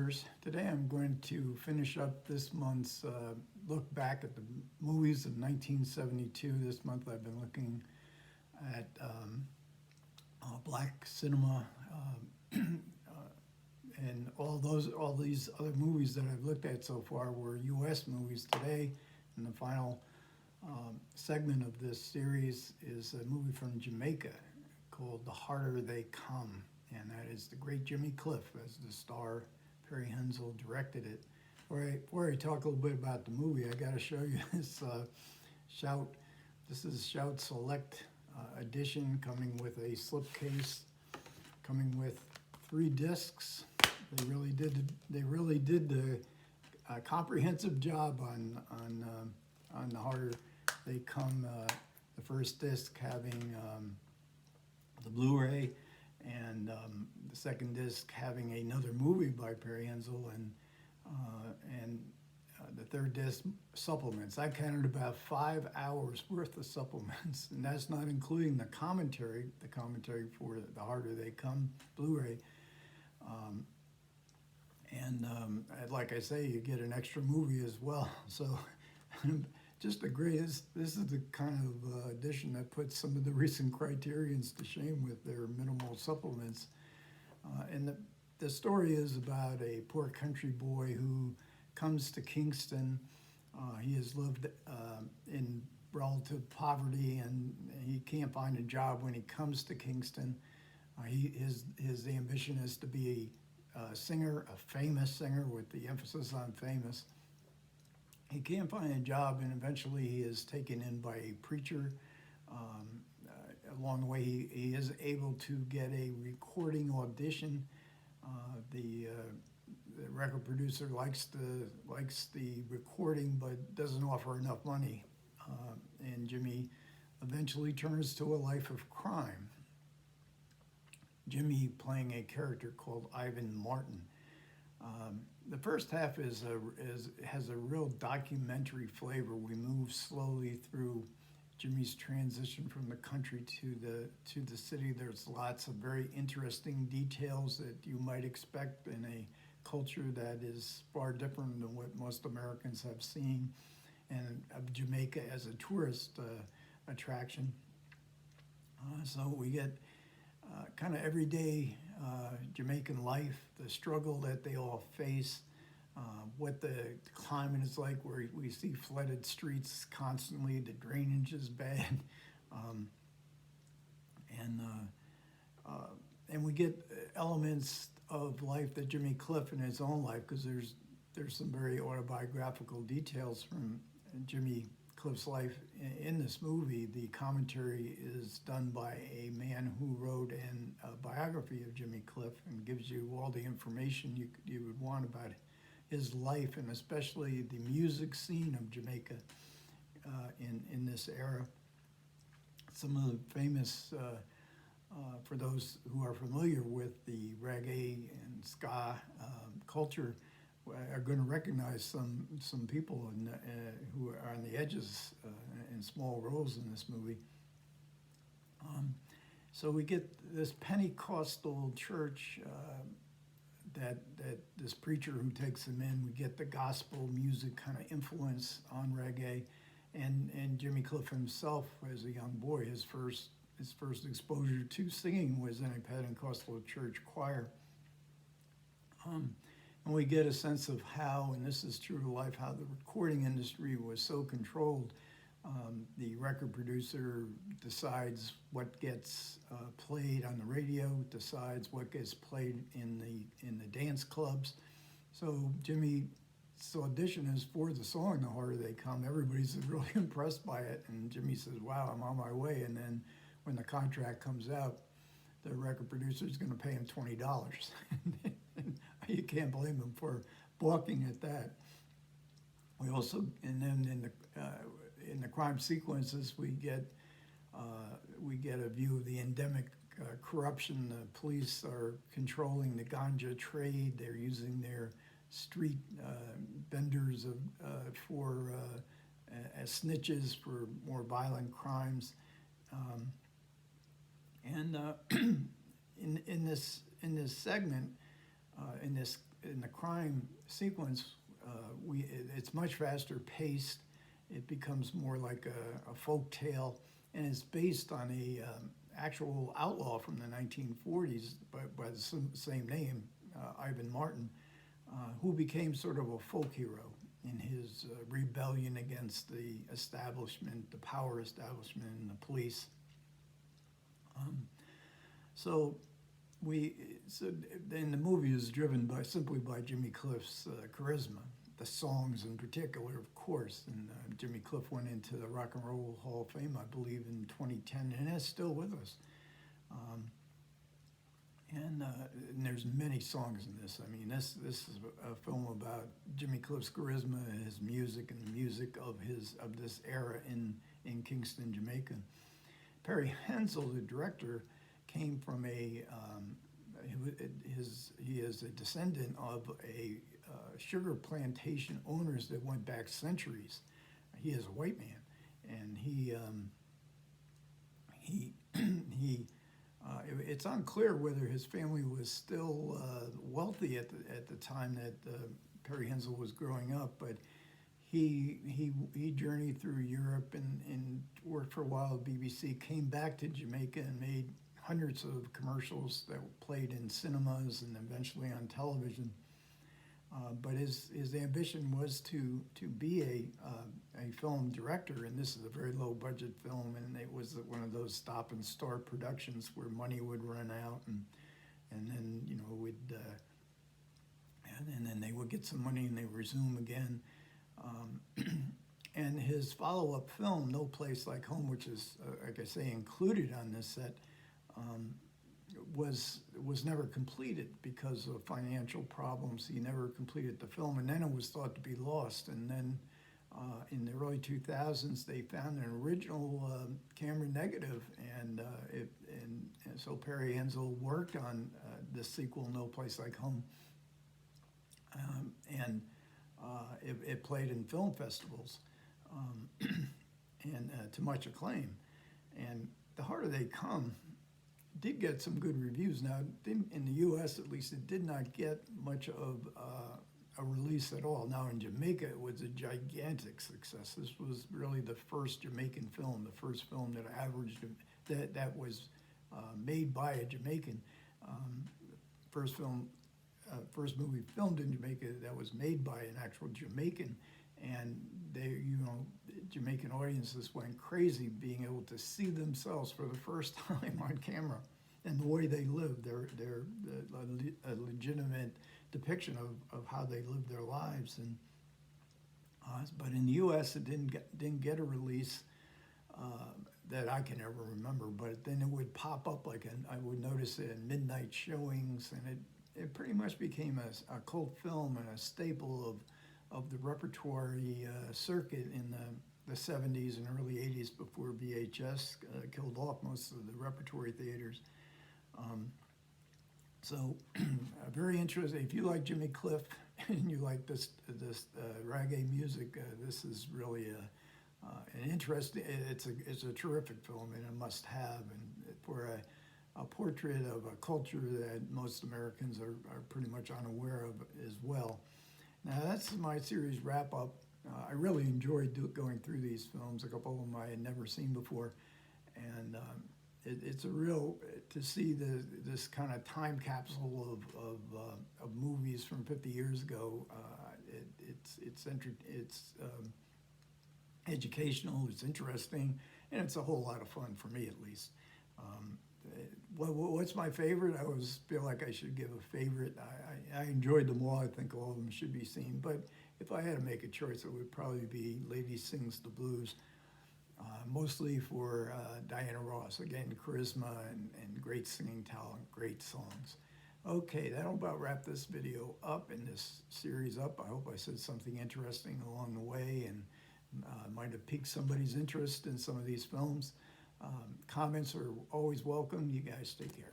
listeners. Today I'm going to finish up this month's look back at the movies of 1972. This month I've been looking at black cinema and all these other movies that I've looked at so far were U.S. movies. Today, in the final segment of this series, is a movie from Jamaica called The Harder They Come. And that is the great Jimmy Cliff as the star. Perry Hensel directed it. Before I talk a little bit about the movie, I got to show you this Shout. This is Shout Select edition, coming with a slipcase, coming with 3 discs. They really did the comprehensive job on The Harder They Come. The first disc having the Blu-ray, and the second disc having another movie by Perry Hensel, and the third disc supplements. I counted about 5 hours worth of supplements, and that's not including the commentary for The Harder They Come Blu-ray. Like I say, you get an extra movie as well. So just the greatest. This is the kind of edition that puts some of the recent Criterions to shame with their minimal supplements. And the story is about a poor country boy who comes to Kingston. He has lived in relative poverty, and he can't find a job when he comes to Kingston. His ambition is to be a singer, a famous singer, with the emphasis on famous. He can't find a job, and eventually he is taken in by a preacher. Along the way, he is able to get a recording audition. The record producer likes the recording, but doesn't offer enough money. And Jimmy eventually turns to a life of crime. Jimmy playing a character called Ivan Martin. The first half has a real documentary flavor. We move slowly through Jimmy's transition from the country to the city. There's lots of very interesting details that you might expect in a culture that is far different than what most Americans have seen, and of Jamaica as a tourist attraction. So we get kind of everyday Jamaican life, the struggle that they all face, what the climate is like, where we see flooded streets constantly, the drainage is bad, and we get elements of life that Jimmy Cliff in his own life, because there's some very autobiographical details from Jimmy Cliff's life in this movie. The commentary is done by a man who wrote a biography of Jimmy Cliff and gives you all the information you would want about his life, and especially the music scene of Jamaica in this era. Some of the famous, for those who are familiar with the reggae and ska culture, are going to recognize some people who are on the edges in small roles in this movie. So we get this Pentecostal church that this preacher who takes them in. We get the gospel music kind of influence on reggae, and Jimmy Cliff himself, as a young boy, his first exposure to singing was in a Pentecostal church choir. And we get a sense of how, and this is true to life, how the recording industry was so controlled. The record producer decides what gets played on the radio, decides what gets played in the dance clubs. So Jimmy's audition is for the song "The Harder They Come." Everybody's really impressed by it, and Jimmy says, "Wow, I'm on my way." And then when the contract comes out, the record producer is going to pay him $20. You can't blame him for balking at that. We also, and then in the crime sequences, we get a view of the endemic corruption. The police are controlling the ganja trade. They're using their street vendors as snitches for more violent crimes. In this segment, in this in the crime sequence, it's much faster paced. It becomes more like a folk tale, and it's based on a actual outlaw from the 1940s by the same name, Ivan Martin, who became sort of a folk hero in his rebellion against the establishment, the power establishment, and the police. So then the movie is driven simply by Jimmy Cliff's charisma. The songs in particular, of course, and Jimmy Cliff went into the Rock and Roll Hall of Fame, I believe, in 2010, and is still with us. And there's many songs in this. I mean, this is a film about Jimmy Cliff's charisma, his music, and the music of this era in Kingston, Jamaica. Perry Hensel, the director, came from he is a descendant of a sugar plantation owners that went back centuries. He is a white man, and it's unclear whether his family was still wealthy at the time that Perry Hensel was growing up, but he journeyed through Europe and worked for a while at BBC, came back to Jamaica and made hundreds of commercials that played in cinemas and eventually on television. But his ambition was to be a film director, and this is a very low budget film, and it was one of those stop and start productions where money would run out, and then and then they would get some money and they resume again. And his follow-up film, No Place Like Home, which is, like I say, included on this set, was never completed because of financial problems. He never completed the film, and then it was thought to be lost. And then in the early 2000s, they found an original camera negative, and so Perry Hensel worked on the sequel, No Place Like Home, and it played in film festivals and to much acclaim. And The Harder They Come did get some good reviews. Now, in the U.S. at least, it did not get much of a release at all. Now, in Jamaica, it was a gigantic success. This was really the first Jamaican film, the first film that averaged, that was made by a Jamaican. First movie filmed in Jamaica that was made by an actual Jamaican, and Jamaican audiences went crazy being able to see themselves for the first time on camera, and the way they lived, a legitimate depiction of how they lived their lives. And but in the U.S., it didn't get a release that I can ever remember. But then it would pop up I would notice it in midnight showings, and it pretty much became a cult film and a staple of the repertory circuit in the 70s and early 80s before VHS killed off most of the repertory theaters. So very interesting. If you like Jimmy Cliff and you like this reggae music, this is really an interesting. It's a terrific film and a must-have, and for a portrait of a culture that most Americans are pretty much unaware of as well. Now that's my series wrap-up. I really enjoyed going through these films. A couple of them I had never seen before, and it's a real to see this kind of time capsule of movies from 50 years ago. It's educational, it's interesting, and it's a whole lot of fun for me at least. What's my favorite? I always feel like I should give a favorite. I enjoyed them all. I think all of them should be seen. But if I had to make a choice, it would probably be Lady Sings the Blues, mostly for Diana Ross. Again, charisma and great singing talent, great songs. Okay, that'll about wrap this video up and this series up. I hope I said something interesting along the way and might have piqued somebody's interest in some of these films. Comments are always welcome. You guys take care.